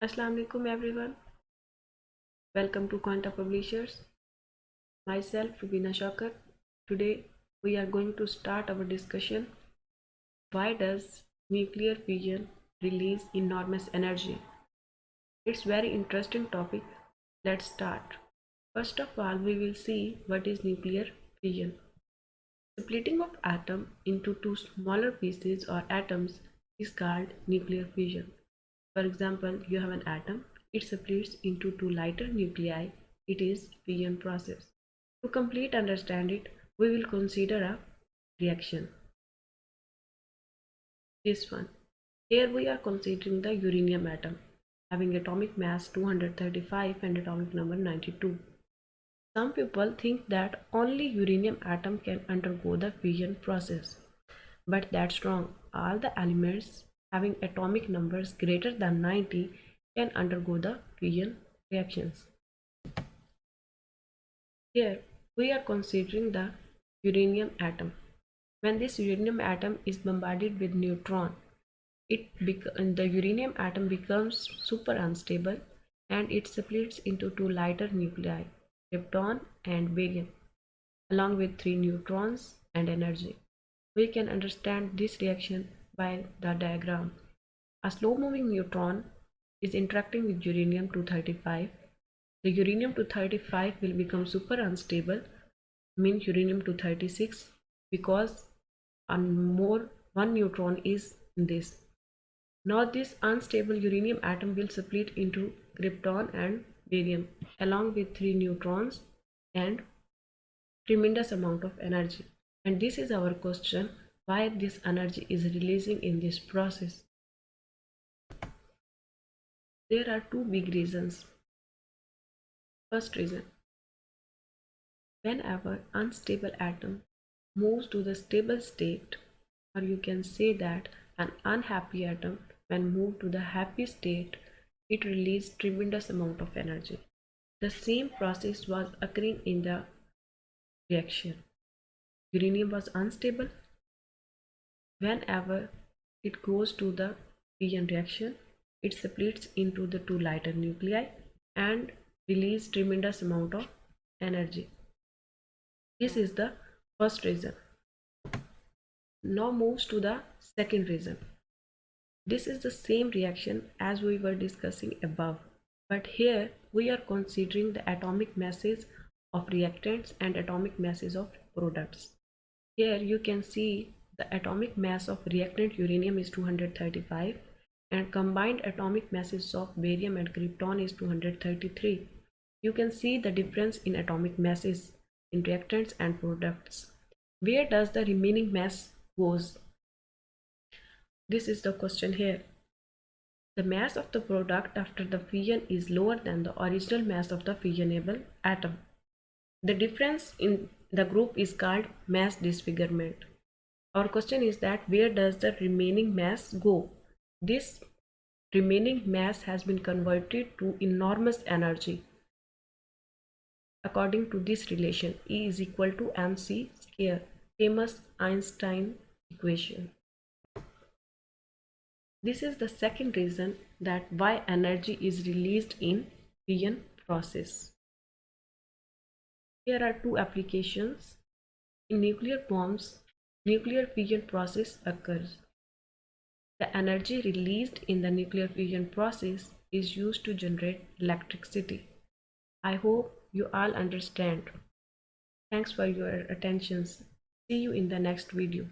Assalamu alaikum everyone. Welcome to Quanta Publishers. Myself Rubina Shaukat. Today we are going to start our discussion. Why does nuclear fission release enormous energy? It's very interesting topic. Let's start. First of all, we will see what is nuclear fission. Splitting of atom into two smaller pieces or atoms is called nuclear fission. For example, you have an atom, it splits into two lighter nuclei, it is fission process. To complete understand it, we will consider a reaction. This one. Here we are considering the uranium atom, having atomic mass 235 and atomic number 92. Some people think that only uranium atom can undergo the fission process, but that's wrong. All the elements having atomic numbers greater than 90 can undergo the fission reactions. Here we are considering the uranium atom. When this uranium atom is bombarded with neutron, the uranium atom becomes super unstable and it splits into two lighter nuclei, krypton and barium, along with 3 neutrons and energy. We can understand this reaction by the diagram. A slow-moving neutron is interacting with uranium-235. The uranium-235 will become super unstable, means uranium-236, because one neutron is in this. Now this unstable uranium atom will split into krypton and barium along with 3 neutrons and tremendous amount of energy. And this is our question, why this energy is releasing in this process. There are two big reasons. First reason, whenever unstable atom moves to the stable state, or you can say that an unhappy atom when moved to the happy state, it releases tremendous amount of energy. The same process was occurring in the reaction. Uranium was unstable. Whenever it goes to the fission reaction, it splits into the two lighter nuclei and releases tremendous amount of energy. This is the first reason. Now moves to the second reason. This is the same reaction as we were discussing above, but here we are considering the atomic masses of reactants and atomic masses of products. Here you can see the atomic mass of reactant uranium is 235 and combined atomic masses of barium and krypton is 233. You can see the difference in atomic masses in reactants and products. Where does the remaining mass goes? This is the question here. The mass of the product after the fission is lower than the original mass of the fissionable atom. The difference in the group is called mass disfigurement. Our question is that where does the remaining mass go? This remaining mass has been converted to enormous energy. According to this relation, E is equal to mc square, famous Einstein equation. This is the second reason that why energy is released in fission process. Here are two applications. In nuclear bombs, nuclear fission process occurs. The energy released in the nuclear fission process is used to generate electricity. I hope you all understand. Thanks for your attention. See you in the next video.